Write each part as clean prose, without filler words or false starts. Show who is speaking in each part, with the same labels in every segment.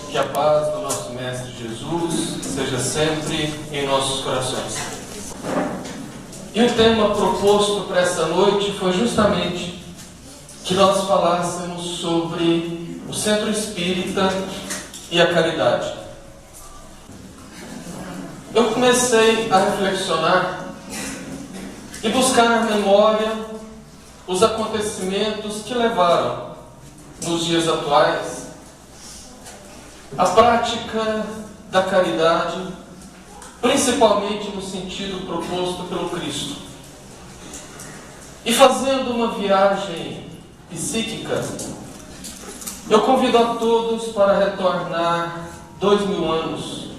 Speaker 1: Que a paz do nosso Mestre Jesus seja sempre em nossos corações. E o tema proposto para essa noite foi justamente que nós falássemos sobre o Centro Espírita e a caridade. Eu comecei a reflexionar e buscar na memória os acontecimentos que levaram, nos dias atuais, a prática da caridade, principalmente no sentido proposto pelo Cristo. E fazendo uma viagem psíquica, eu convido a todos para retornar 2000 anos,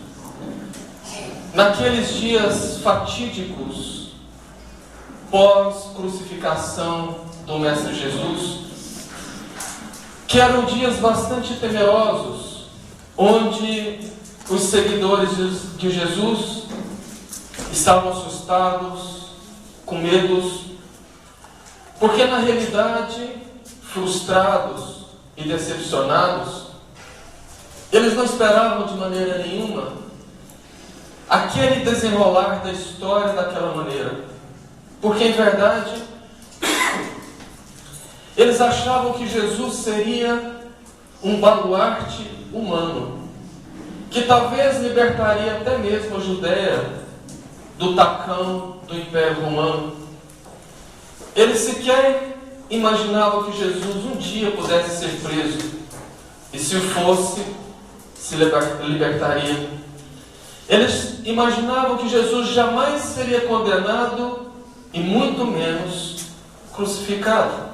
Speaker 1: naqueles dias fatídicos, pós-crucificação do Mestre Jesus, que eram dias bastante temerosos, onde os seguidores de Jesus estavam assustados, com medos, porque na realidade, frustrados e decepcionados, eles não esperavam de maneira nenhuma aquele desenrolar da história daquela maneira, porque em verdade eles achavam que Jesus seria um baluarte humano, que talvez libertaria até mesmo a Judéia do tacão do Império Romano. Eles sequer imaginavam que Jesus um dia pudesse ser preso, e se o fosse, se libertaria. Eles imaginavam que Jesus jamais seria condenado e muito menos crucificado.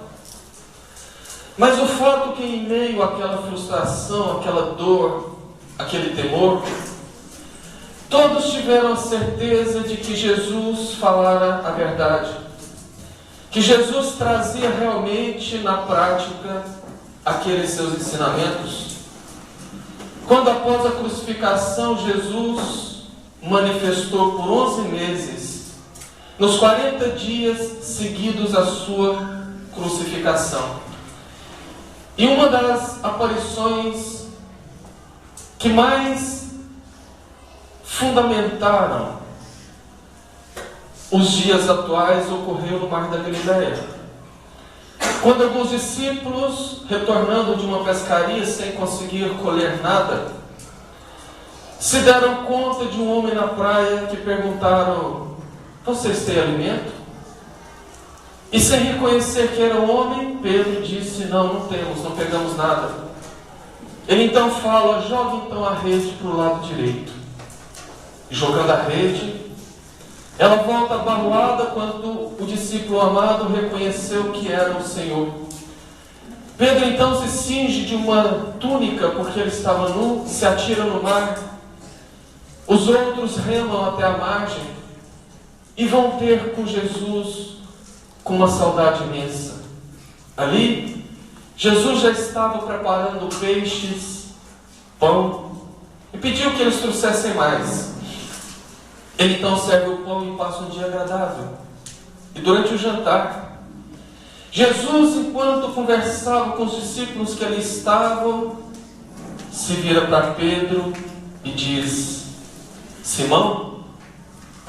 Speaker 1: Mas o fato que em meio àquela frustração, àquela dor, aquele temor, todos tiveram a certeza de que Jesus falara a verdade, que Jesus trazia realmente na prática aqueles seus ensinamentos. Quando após a crucificação Jesus manifestou por 11 meses, nos 40 dias seguidos à sua crucificação. E uma das aparições que mais fundamentaram os dias atuais ocorreu no Mar da Galileia, quando alguns discípulos, retornando de uma pescaria sem conseguir colher nada, se deram conta de um homem na praia que perguntaram: "Vocês têm alimento?" E sem reconhecer que era um homem, Pedro disse: não temos, não pegamos nada. Ele então fala: "Joga então a rede para o lado direito." E jogando a rede, ela volta abalada quando o discípulo amado reconheceu que era o Senhor. Pedro então se cinge de uma túnica, porque ele estava nu, se atira no mar. Os outros remam até a margem e vão ter com Jesus com uma saudade imensa. Ali, Jesus já estava preparando peixes, pão, e pediu que eles trouxessem mais. Ele então serve o pão e passa um dia agradável. E durante o jantar, Jesus, enquanto conversava com os discípulos que ali estavam, se vira para Pedro e diz: "Simão,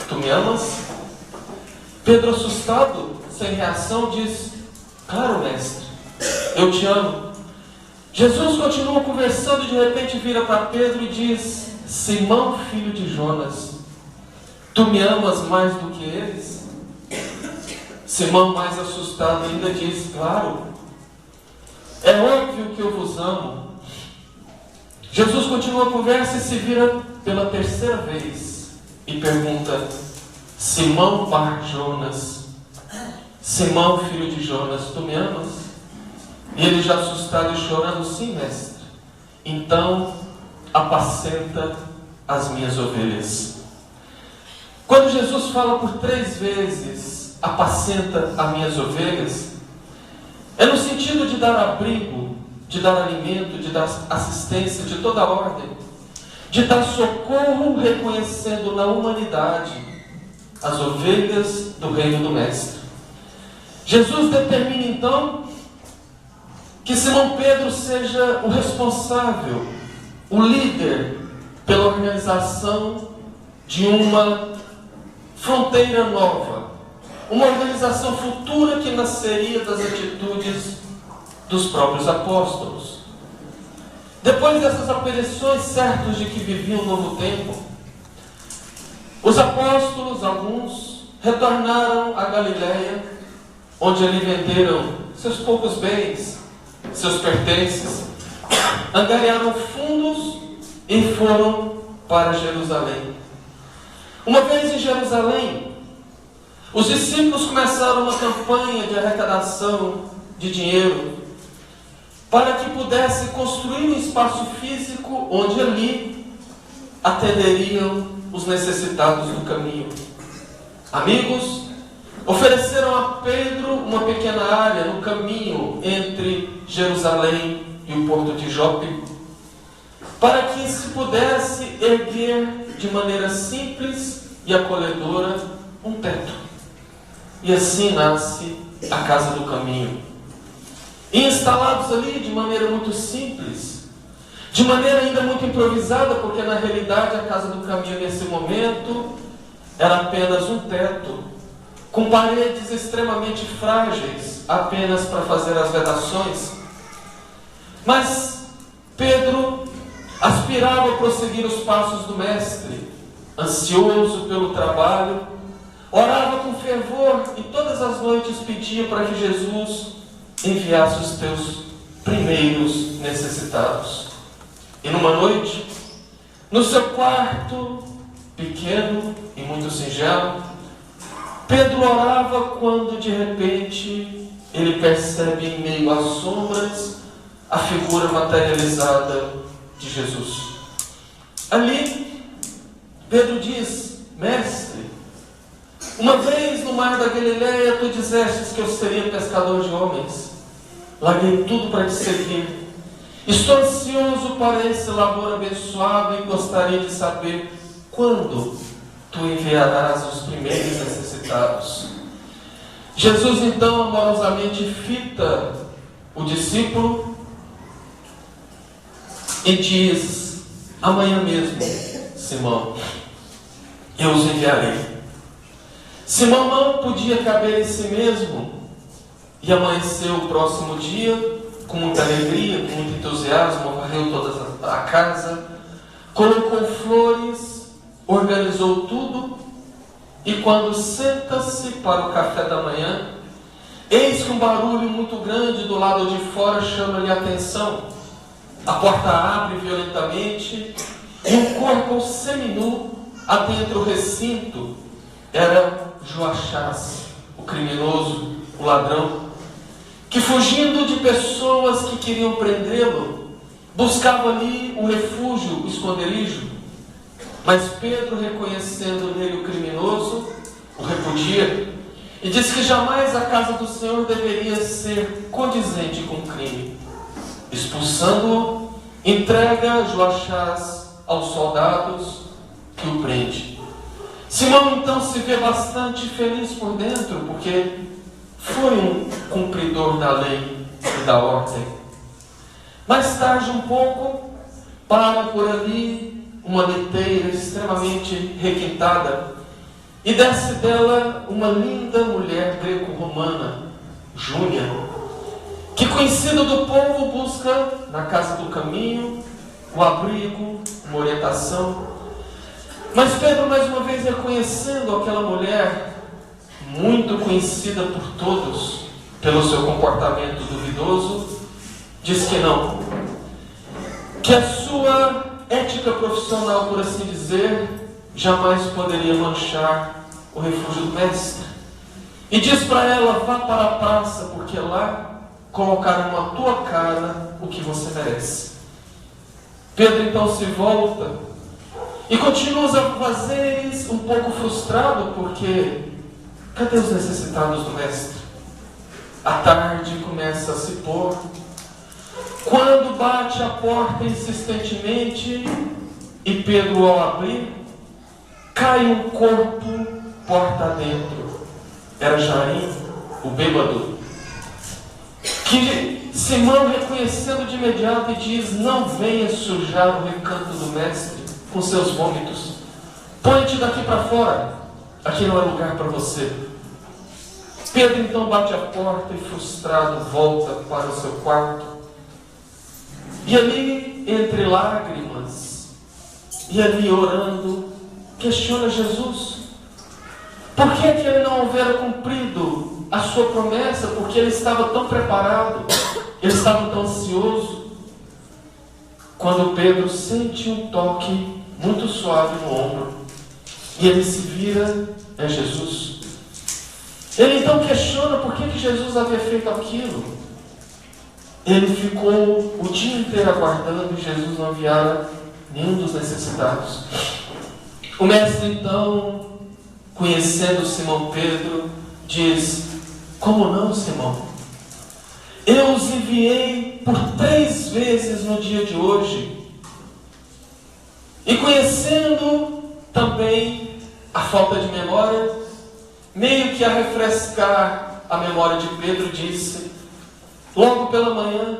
Speaker 1: tu me amas?" Pedro, assustado, sem reação, diz: "Claro, mestre, eu te amo." Jesus continua conversando e de repente vira para Pedro e diz: "Simão, filho de Jonas, tu me amas mais do que eles?" Simão, mais assustado ainda, diz: "Claro, é óbvio que eu vos amo." Jesus continua a conversa e se vira pela terceira vez e pergunta: "Simão Bar Jonas, Simão, filho de Jonas, tu me amas?" E ele, já assustado e chorando: "Sim, mestre, então apacenta as minhas ovelhas." Quando Jesus fala por 3 vezes: "Apacenta as minhas ovelhas", é no sentido de dar abrigo, de dar alimento, de dar assistência de toda ordem, de dar socorro, reconhecendo na humanidade as ovelhas do reino do Mestre. Jesus determina então que Simão Pedro seja o responsável o líder pela organização de uma fronteira nova, uma organização futura que nasceria das atitudes dos próprios apóstolos. Depois dessas aparições, certos de que viviam um novo tempo, os apóstolos, alguns, retornaram a Galiléia, onde ali venderam seus poucos bens, seus pertences, angariaram fundos e foram para Jerusalém. Uma vez em Jerusalém, os discípulos começaram uma campanha de arrecadação de dinheiro para que pudesse construir um espaço físico onde ali atenderiam os necessitados do caminho. Amigos, ofereceram a Pedro uma pequena área no caminho entre Jerusalém e o porto de Jope, para que se pudesse erguer de maneira simples e acolhedora um teto. E assim nasce a Casa do Caminho. E instalados ali de maneira muito simples, de maneira ainda muito improvisada, porque na realidade a Casa do Caminho nesse momento era apenas um teto, com paredes extremamente frágeis, apenas para fazer as vedações. Mas Pedro aspirava a prosseguir os passos do Mestre, ansioso pelo trabalho, orava com fervor e todas as noites pedia para que Jesus enviasse os teus primeiros necessitados. E numa noite, no seu quarto pequeno e muito singelo, Pedro orava quando de repente ele percebe em meio às sombras a figura materializada de Jesus. Ali, Pedro diz: Mestre, uma vez no mar da Galileia tu dissestes que eu seria pescador de homens. Larguei tudo para te seguir. Estou ansioso para esse labor abençoado e gostaria de saber quando tu enviarás os primeiros necessitados. Jesus então amorosamente fita o discípulo e diz: amanhã mesmo, Simão, eu os enviarei. Simão não podia caber em si mesmo e amanheceu o próximo dia com muita alegria, com muito entusiasmo, varreu toda a casa, colocou flores, organizou tudo, e quando senta-se para o café da manhã, eis que um barulho muito grande do lado de fora chama-lhe a atenção. A porta abre violentamente e um corpo seminu adentra o recinto. Era Joachás, o criminoso, o ladrão, que fugindo de pessoas que queriam prendê-lo, buscava ali um refúgio, um esconderijo. Mas Pedro, reconhecendo nele o criminoso, o repudia e disse que jamais a casa do Senhor deveria ser condizente com o crime. Expulsando-o, entrega Joachás aos soldados que o prende. Simão então se vê bastante feliz por dentro, porque foi um cumpridor da lei e da ordem. Mais tarde um pouco, para por ali uma liteira extremamente requintada, e desce dela uma linda mulher greco-romana, Júnia, que, conhecida do povo, busca na Casa do Caminho o abrigo, uma orientação. Mas Pedro, mais uma vez reconhecendo aquela mulher, muito conhecida por todos pelo seu comportamento duvidoso, diz que não, que a sua ética profissional, por assim dizer, jamais poderia manchar o refúgio do Mestre. E diz para ela: vá para a praça, porque lá colocaram na tua cara o que você merece. Pedro então se volta e continua os afazeres, um pouco frustrado, porque cadê os necessitados do Mestre? A tarde começa a se pôr. Quando bate a porta insistentemente e Pedro, ao abrir, cai um corpo porta adentro. Era Jairo, o bêbado, que Simão, reconhecendo de imediato, e diz: não venha sujar o recanto do mestre com seus vômitos. Põe-te daqui para fora, aqui não é lugar para você. Pedro então bate a porta e, frustrado, volta para o seu quarto. E ali, entre lágrimas, e ali orando, questiona Jesus. Por que ele não houvera cumprido a sua promessa? Porque ele estava tão preparado, ele estava tão ansioso. Quando Pedro sente um toque muito suave no ombro, e ele se vira, é Jesus. Ele então questiona por que Jesus havia feito aquilo. Ele ficou o dia inteiro aguardando e Jesus não enviara nenhum dos necessitados. O mestre então, conhecendo Simão Pedro, diz: como não, Simão? Eu os enviei por 3 vezes no dia de hoje. E conhecendo também a falta de memória, meio que a refrescar a memória de Pedro, disse: logo pela manhã,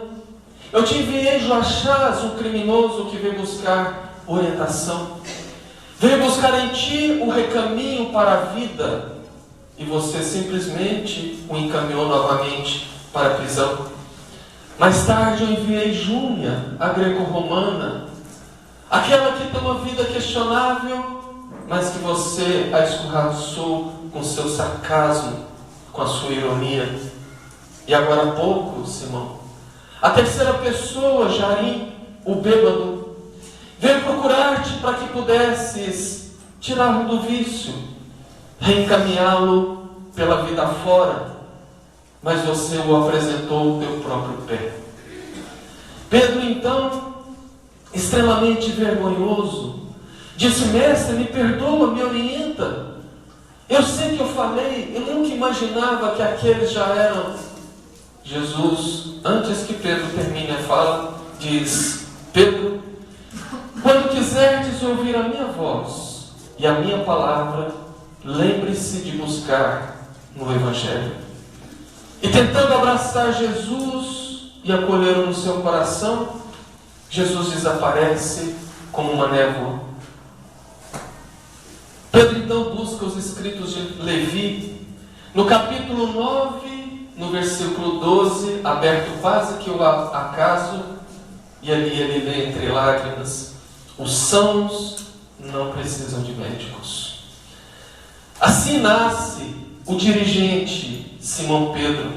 Speaker 1: eu te enviei Joachás, um criminoso que veio buscar orientação. Veio buscar em ti o recaminho para a vida, e você simplesmente o encaminhou novamente para a prisão. Mais tarde eu enviei Júnia, a greco-romana, aquela que tem uma vida questionável, mas que você a escorraçou com seu sarcasmo, com a sua ironia. E agora há pouco, Simão, a terceira pessoa, Jarim, o bêbado, veio procurar-te para que pudesses tirá-lo do vício, reencaminhá-lo pela vida fora, mas você o apresentou o teu próprio pé. Pedro então, extremamente vergonhoso, disse: mestre, me perdoa, me orienta. Eu sei que eu falei, eu nunca imaginava que aqueles já eram. Jesus, antes que Pedro termine a fala, diz: Pedro, quando quiserdes ouvir a minha voz e a minha palavra, lembre-se de buscar no Evangelho. E tentando abraçar Jesus e acolhê-lo no seu coração, Jesus desaparece como uma névoa. Pedro então busca os escritos de Levi, no capítulo 9, no versículo 12, aberto quase que ao acaso, e ali ele lê entre lágrimas: os sãos não precisam de médicos. Assim nasce o dirigente Simão Pedro,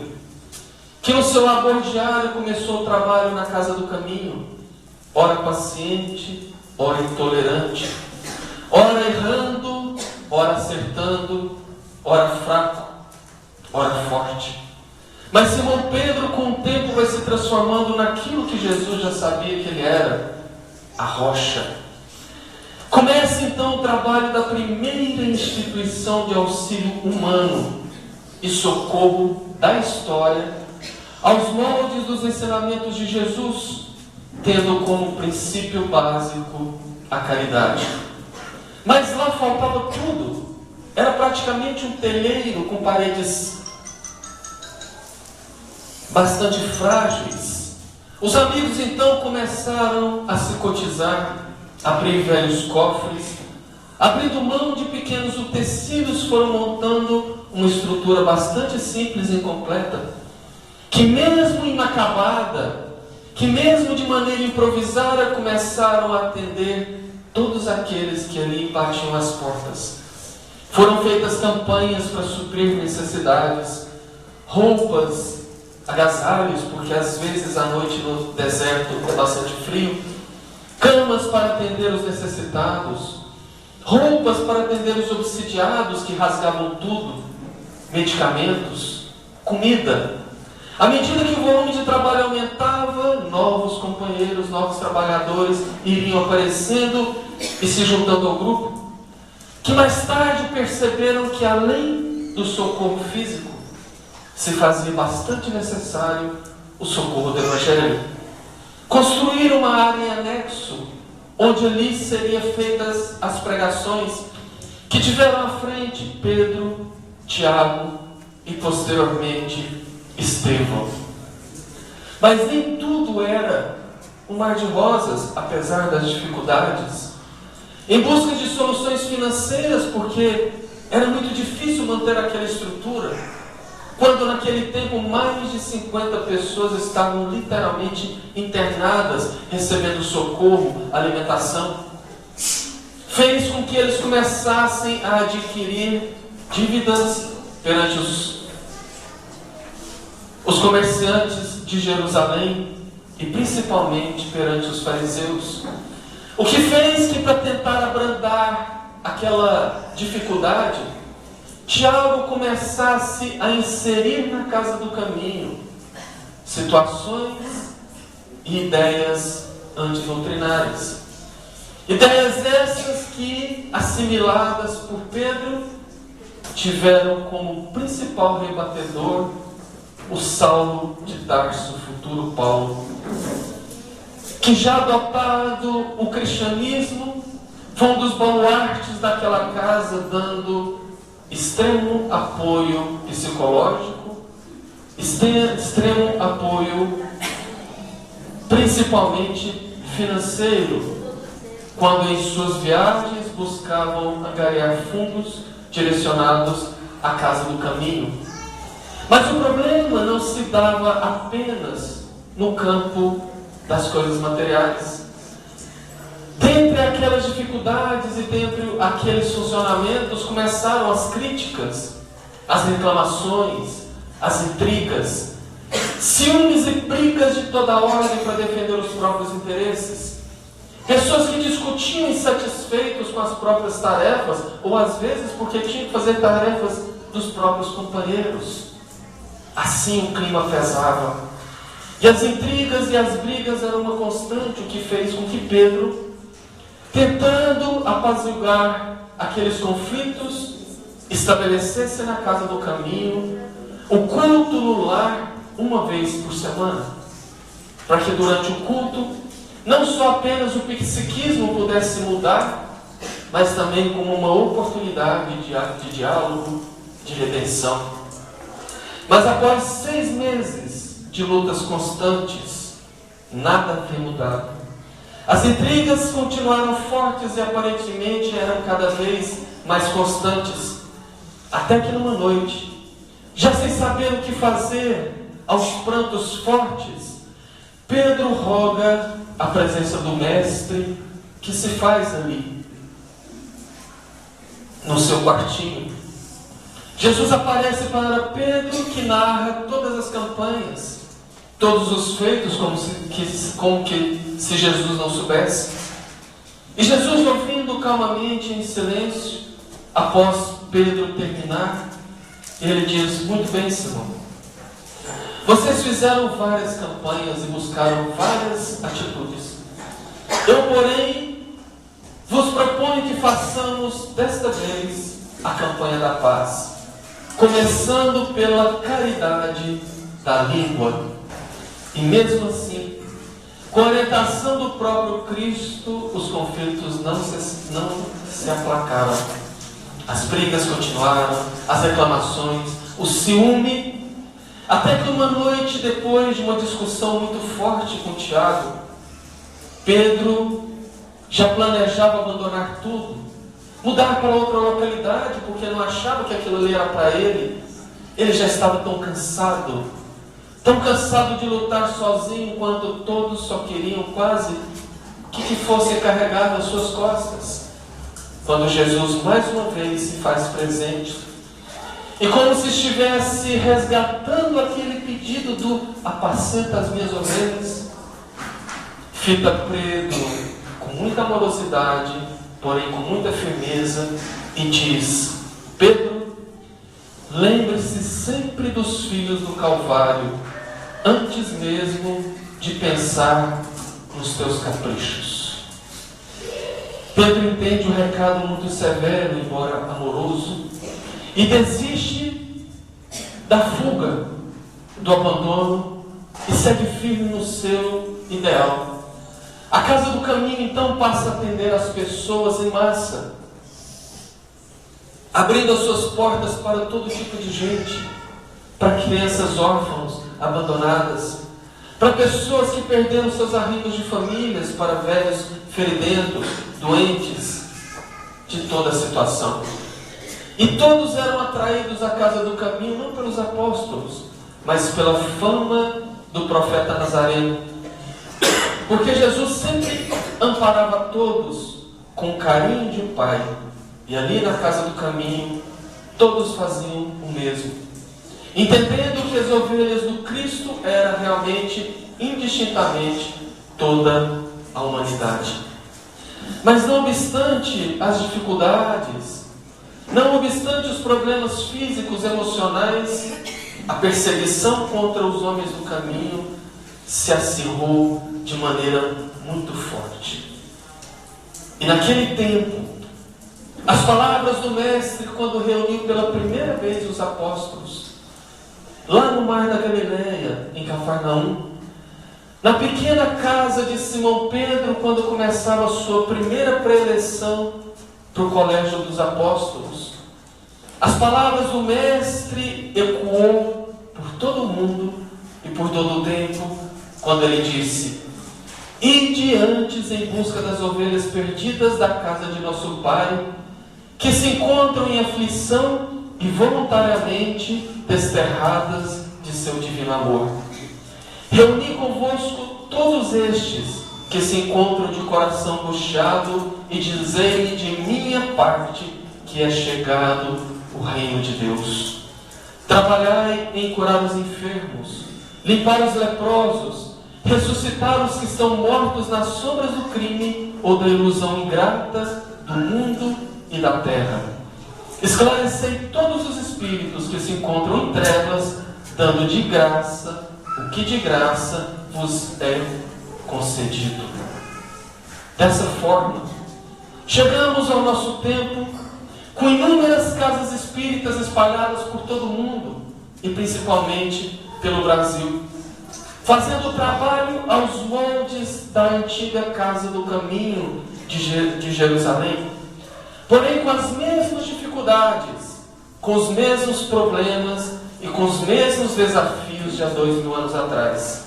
Speaker 1: que no seu labor diário começou o trabalho na casa do caminho, ora paciente, ora intolerante, ora errando, ora acertando, ora fraco, ora forte. Mas Simão Pedro, com o tempo, vai se transformando naquilo que Jesus já sabia que ele era: a rocha. Começa então o trabalho da primeira instituição de auxílio humano e socorro da história, aos moldes dos ensinamentos de Jesus, tendo como princípio básico a caridade. Mas lá faltava tudo. Era praticamente um telheiro com paredes bastante frágeis. Os amigos então começaram a se cotizar, abrir velhos cofres, abrindo mão de pequenos utensílios, foram montando uma estrutura bastante simples e incompleta, que mesmo inacabada, que mesmo de maneira improvisada, começaram a atender todos aqueles que ali batiam as portas. Foram feitas campanhas para suprir necessidades, roupas, agasalhos, porque às vezes à noite no deserto é bastante frio, camas para atender os necessitados, roupas para atender os obsidiados que rasgavam tudo, medicamentos, comida. À medida que o volume de trabalho aumentava, novos companheiros, novos trabalhadores iriam aparecendo e se juntando ao grupo, que mais tarde perceberam que além do socorro físico, se fazia bastante necessário o socorro do Evangelho. Construíram uma área em anexo, onde ali seriam feitas as pregações, que tiveram à frente Pedro, Tiago e posteriormente Estevão. Mas nem tudo era um mar de rosas, apesar das dificuldades. Em busca de soluções financeiras, porque era muito difícil manter aquela estrutura, quando naquele tempo mais de 50 pessoas estavam literalmente internadas, recebendo socorro, alimentação, fez com que eles começassem a adquirir dívidas perante os comerciantes de Jerusalém e principalmente perante os fariseus. O que fez que, para tentar abrandar aquela dificuldade, Tiago começasse a inserir na casa do caminho situações e ideias antidoutrinárias. Ideias essas que, assimiladas por Pedro, tiveram como principal rebatedor o Saulo de Tarso, futuro Paulo, que já adotado o cristianismo, foi um dos baluartes daquela casa, dando extremo apoio psicológico, extremo apoio principalmente financeiro, quando em suas viagens buscavam angariar fundos direcionados à casa do caminho. Mas o problema não se dava apenas no campo das coisas materiais. Dentre aquelas dificuldades e dentre aqueles funcionamentos, começaram as críticas, as reclamações, as intrigas, ciúmes e brigas de toda ordem para defender os próprios interesses. Pessoas que discutiam insatisfeitos com as próprias tarefas, ou às vezes porque tinham que fazer tarefas dos próprios companheiros. Assim o clima pesava. E as intrigas e as brigas eram uma constante, o que fez com que Pedro, tentando apaziguar aqueles conflitos, estabelecesse na casa do caminho o culto no lar uma vez por semana, para que durante o culto não só apenas o psiquismo pudesse mudar, mas também como uma oportunidade de diálogo, de redenção. Mas após 6 meses de lutas constantes, nada tem mudado. As intrigas continuaram fortes e aparentemente eram cada vez mais constantes, até que numa noite, já sem saber o que fazer, aos prantos fortes, Pedro roga a presença do Mestre, que se faz ali, no seu quartinho. Jesus aparece para Pedro, que narra todas as campanhas, todos os feitos, como se Jesus não soubesse. E Jesus, ouvindo calmamente, em silêncio, após Pedro terminar, ele diz: muito bem, Simão, vocês fizeram várias campanhas e buscaram várias atitudes. Eu, porém, vos proponho que façamos desta vez a campanha da paz, começando pela caridade da língua. E mesmo assim, com a orientação do próprio Cristo, os conflitos não se aplacaram. As brigas continuaram, as reclamações, o ciúme. Até que uma noite, depois de uma discussão muito forte com Tiago, Pedro já planejava abandonar tudo, mudar para outra localidade, porque não achava que aquilo ali era para ele. Ele já estava tão cansado de lutar sozinho, enquanto todos só queriam quase que fosse carregado nas suas costas. Quando Jesus mais uma vez se faz presente, e como se estivesse resgatando aquele pedido do apacenta as minhas ovelhas, fita Pedro com muita amorosidade, porém com muita firmeza, e diz: Pedro, lembre-se sempre dos filhos do Calvário, antes mesmo de pensar nos teus caprichos. Pedro entende o recado muito severo, embora amoroso, e desiste da fuga, do abandono, e segue firme no seu ideal. A casa do caminho então passa a atender as pessoas em massa, abrindo as suas portas para todo tipo de gente, para crianças órfãos, abandonadas, para pessoas que perderam seus arrigos de famílias, para velhos feridentos, doentes, de toda a situação. E todos eram atraídos à casa do caminho, não pelos apóstolos, mas pela fama do profeta Nazareno. Porque Jesus sempre amparava todos com carinho de pai. E ali na casa do caminho, todos faziam o mesmo. Entendendo que as ovelhas do Cristo era realmente, indistintamente, toda a humanidade. Mas não obstante as dificuldades, não obstante os problemas físicos, emocionais, a perseguição contra os homens do caminho se acirrou de maneira muito forte. E naquele tempo, as palavras do Mestre, quando reuniu pela primeira vez os apóstolos, lá no mar da Galileia, em Cafarnaum, na pequena casa de Simão Pedro, quando começava a sua primeira preleção para o colégio dos apóstolos, as palavras do Mestre ecoou por todo o mundo e por todo o tempo, quando ele disse: ide antes em busca das ovelhas perdidas da casa de nosso Pai, que se encontram em aflição e voluntariamente desterradas de seu divino amor. Reuni convosco todos estes que se encontram de coração puxado e dizei-lhe de minha parte que é chegado o reino de Deus. Trabalhai em curar os enfermos, limpar os leprosos, ressuscitar os que estão mortos nas sombras do crime ou da ilusão ingrata do mundo e da terra. Esclarecei todos os espíritos que se encontram em trevas, dando de graça o que de graça vos é concedido. Dessa forma, chegamos ao nosso tempo com inúmeras casas espíritas espalhadas por todo o mundo e principalmente pelo Brasil, fazendo trabalho aos moldes da antiga Casa do Caminho de Jerusalém, porém com as mesmas dificuldades, com os mesmos problemas e com os mesmos desafios de há 2000 anos atrás.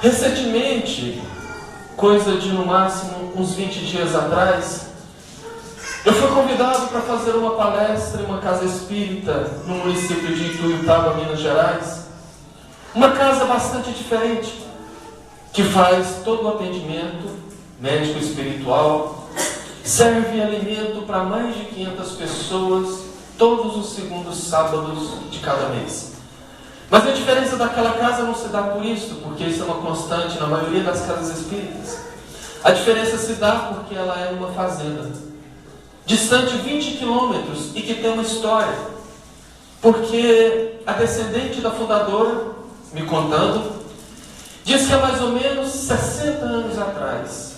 Speaker 1: Recentemente, coisa de no máximo uns 20 dias atrás, eu fui convidado para fazer uma palestra em uma casa espírita no município de Ituiutaba, Minas Gerais. Uma casa bastante diferente, que faz todo o atendimento médico espiritual, serve alimento para mais de 500 pessoas todos os segundos sábados de cada mês. Mas a diferença daquela casa não se dá por isso, porque isso é uma constante na maioria das casas espíritas. A diferença se dá porque ela é uma fazenda, distante 20 quilômetros e que tem uma história. Porque a descendente da fundadora, me contando, diz que há mais ou menos 60 anos atrás,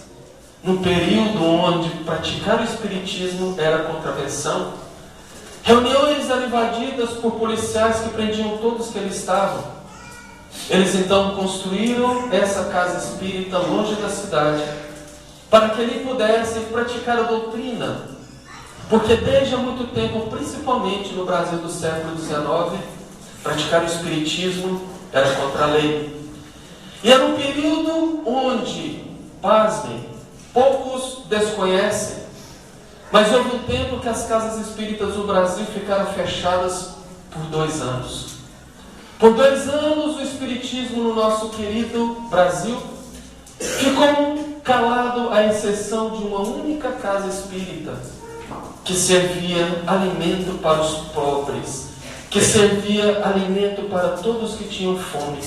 Speaker 1: no período onde praticar o espiritismo era contravenção, reuniões eram invadidas por policiais que prendiam todos que ali estavam. Eles então construíram essa casa espírita longe da cidade, para que ali pudessem praticar a doutrina, porque desde há muito tempo, principalmente no Brasil do século XIX, praticar o espiritismo era contra a lei. E era um período onde, pasmem, poucos desconhecem, mas houve um tempo que as casas espíritas do Brasil ficaram fechadas por 2 anos. Por 2 anos o espiritismo no nosso querido Brasil ficou calado, à exceção de uma única casa espírita que servia alimento para os pobres, que servia alimento para todos que tinham fome.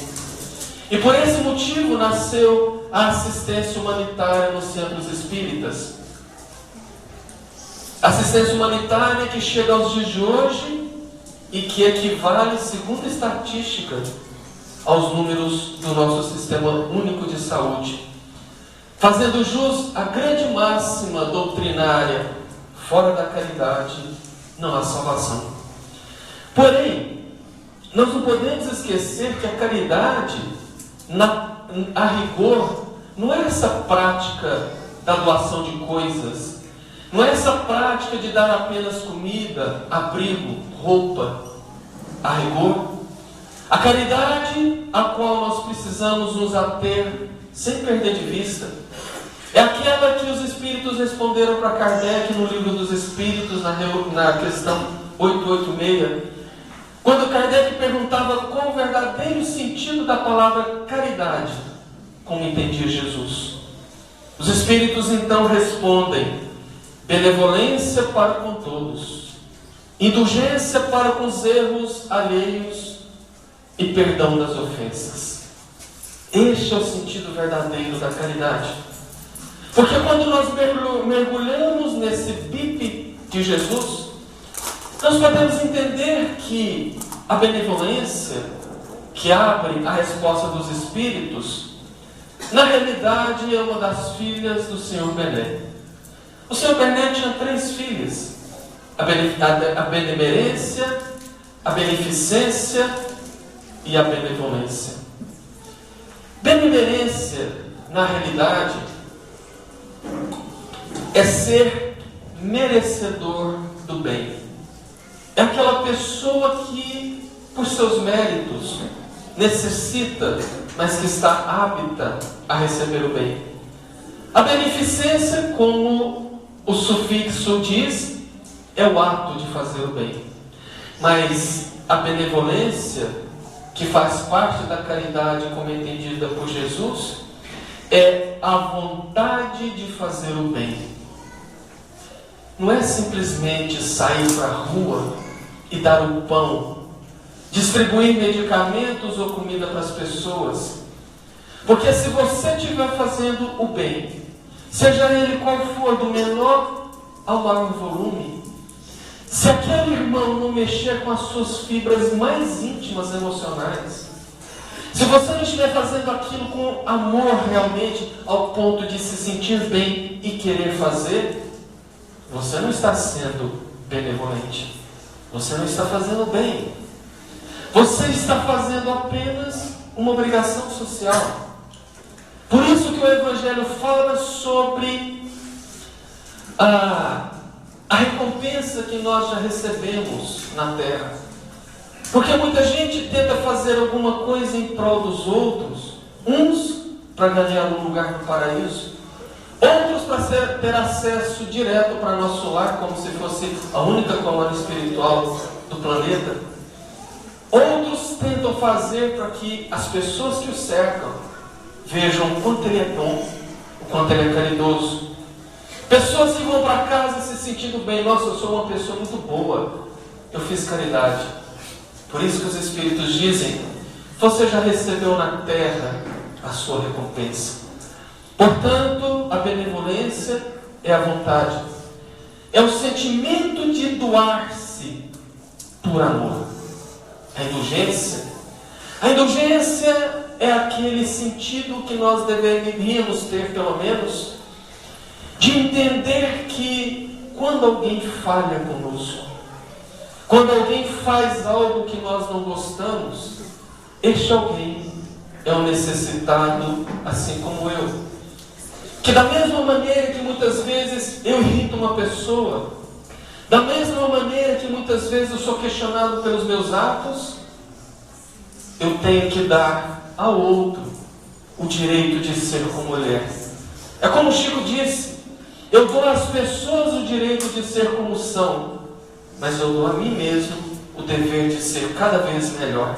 Speaker 1: E por esse motivo nasceu a assistência humanitária nos centros espíritas. Assistência humanitária que chega aos dias de hoje e que equivale, segundo a estatística, aos números do nosso Sistema Único de Saúde, fazendo jus à grande máxima doutrinária: fora da caridade não há salvação. Porém, nós não podemos esquecer que a caridade, a rigor, não é essa prática da doação de coisas, não é essa prática de dar apenas comida, abrigo, roupa. A rigor, A caridade a qual nós precisamos nos ater sem perder de vista é aquela que os Espíritos responderam para Kardec no Livro dos Espíritos, na questão 886, quando Kardec perguntava qual o verdadeiro sentido da palavra caridade, como entendia Jesus. Os Espíritos então respondem: benevolência para com todos, indulgência para com os erros alheios e perdão das ofensas. Este é o sentido verdadeiro da caridade. Porque quando nós mergulhamos nesse BIP de Jesus, nós podemos entender que a benevolência, que abre a resposta dos Espíritos, na realidade é uma das filhas do Senhor Bené. O Senhor Bené tinha 3 filhas: a benemerência, a beneficência e a benevolência. Benemerência, na realidade, é ser merecedor do bem. É aquela pessoa que, por seus méritos, necessita, mas que está apta a receber o bem. A beneficência, como o sufixo diz, é o ato de fazer o bem. Mas a benevolência, que faz parte da caridade como entendida por Jesus, é a vontade de fazer o bem. Não é simplesmente sair para a rua e dar o pão, distribuir medicamentos ou comida para as pessoas. Porque se você estiver fazendo o bem, seja ele qual for, do menor ao maior volume, se aquele irmão não mexer com as suas fibras mais íntimas emocionais, se você não estiver fazendo aquilo com amor realmente, ao ponto de se sentir bem e querer fazer, você não está sendo benevolente. Você não está fazendo bem. Você está fazendo apenas uma obrigação social. Por isso que o Evangelho fala sobre a recompensa que nós já recebemos na terra. Porque muita gente tenta fazer alguma coisa em prol dos outros, uns para ganhar um lugar no paraíso, outros para ter acesso direto para nosso lar, como se fosse a única colônia espiritual do planeta. Outros tentam fazer para que as pessoas que o cercam vejam o quanto ele é bom, o quanto ele é caridoso. Pessoas que vão para casa se sentindo bem: nossa, eu sou uma pessoa muito boa, eu fiz caridade. Por isso que os Espíritos dizem: você já recebeu na terra a sua recompensa. Portanto, a benevolência é a vontade, é o sentimento de doar-se por amor. A indulgência é aquele sentido que nós deveríamos ter, pelo menos, de entender que quando alguém falha conosco, quando alguém faz algo que nós não gostamos, este alguém é um necessitado, assim como eu. Que da mesma maneira que muitas vezes eu irrito uma pessoa, da mesma maneira que muitas vezes eu sou questionado pelos meus atos, eu tenho que dar ao outro o direito de ser como ele é. É como o Chico disse: eu dou às pessoas o direito de ser como são, mas eu dou a mim mesmo o dever de ser cada vez melhor.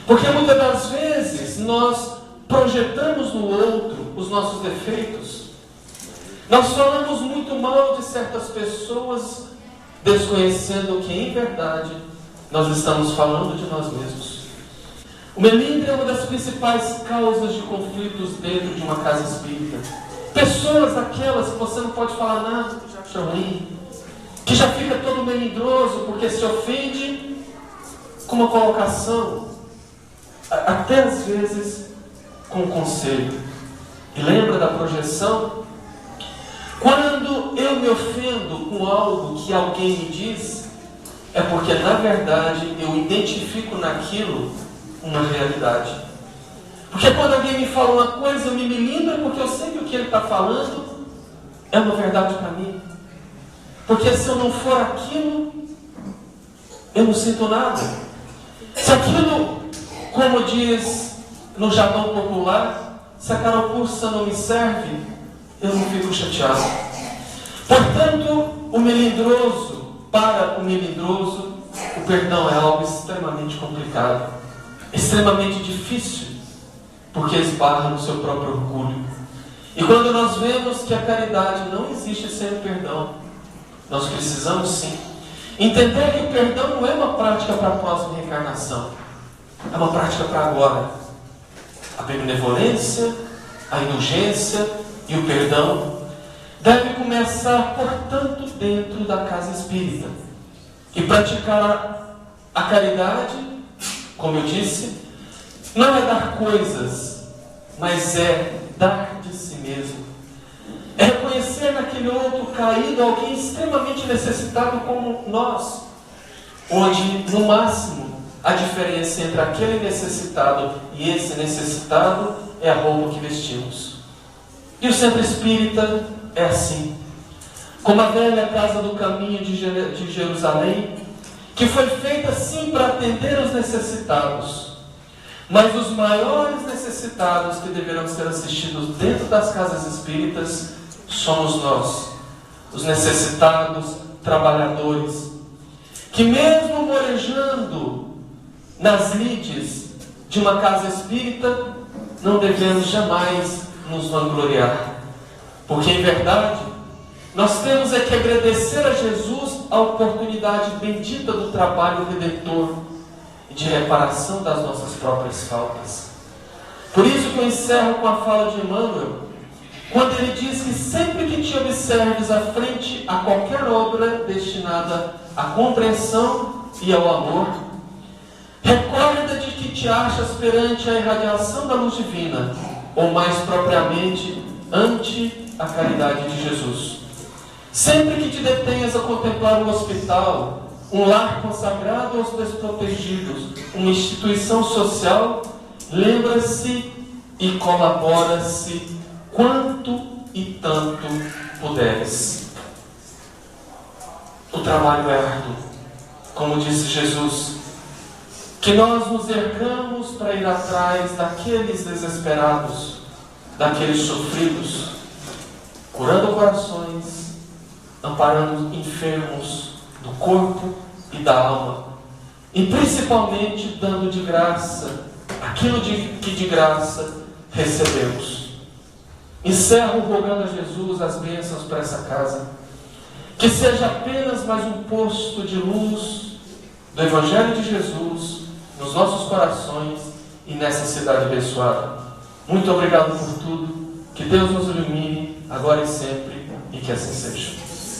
Speaker 1: Porque muitas das vezes nós projetamos no outro os nossos defeitos. Nós falamos muito mal de certas pessoas, desconhecendo que, em verdade, nós estamos falando de nós mesmos. O melindre é uma das principais causas de conflitos dentro de uma casa espírita. Pessoas aquelas que você não pode falar nada, que já acha ruim, que já fica todo melindroso porque se ofende com uma colocação, até às vezes com um conselho. E lembra da projeção? Quando eu me ofendo com algo que alguém me diz, é porque na verdade eu identifico naquilo uma realidade. Porque quando alguém me fala uma coisa, eu me melindro porque eu sei que o que ele está falando é uma verdade para mim. Porque se eu não for aquilo, eu não sinto nada. Se aquilo Como diz no jargão popular, se a carapuça não me serve, eu não fico chateado. Portanto, para o melindroso, o perdão é algo extremamente complicado, extremamente difícil, porque esbarra no seu próprio orgulho. E quando nós vemos que a caridade não existe sem o perdão, nós precisamos sim entender que o perdão não é uma prática para a próxima reencarnação, é uma prática para agora. A benevolência, a indulgência e o perdão deve começar, portanto, dentro da casa espírita. E praticar a caridade, como eu disse, não é dar coisas, mas é dar de si mesmo. É reconhecer naquele outro caído alguém extremamente necessitado como nós, onde, no máximo, a diferença entre aquele necessitado e esse necessitado é a roupa que vestimos. E o centro espírita é assim, como a velha casa do caminho de Jerusalém, que foi feita sim para atender os necessitados, mas os maiores necessitados que deverão ser assistidos dentro das casas espíritas somos nós, os necessitados trabalhadores, que mesmo morejando nas lides de uma casa espírita, não devemos jamais nos vangloriar, porque em verdade nós temos é que agradecer a Jesus a oportunidade bendita do trabalho redentor e de reparação das nossas próprias faltas. Por isso que eu encerro com a fala de Emmanuel, quando ele diz que sempre que te observes à frente a qualquer obra destinada à compreensão e ao amor, recorda de que te achas perante a irradiação da luz divina, ou mais propriamente, ante a caridade de Jesus. Sempre que te detenhas a contemplar um hospital, um lar consagrado aos desprotegidos, uma instituição social, lembra-se e colabora-se quanto e tanto puderes. O trabalho é árduo, como disse Jesus, que nós nos ergamos para ir atrás daqueles desesperados, daqueles sofridos, curando corações, amparando enfermos do corpo e da alma, e principalmente dando de graça aquilo que de graça recebemos. Encerro rogando a Jesus as bênçãos para essa casa, que seja apenas mais um posto de luz do Evangelho de Jesus nos nossos corações e nessa cidade abençoada. Muito obrigado por tudo, que Deus nos ilumine agora e sempre, e que assim seja.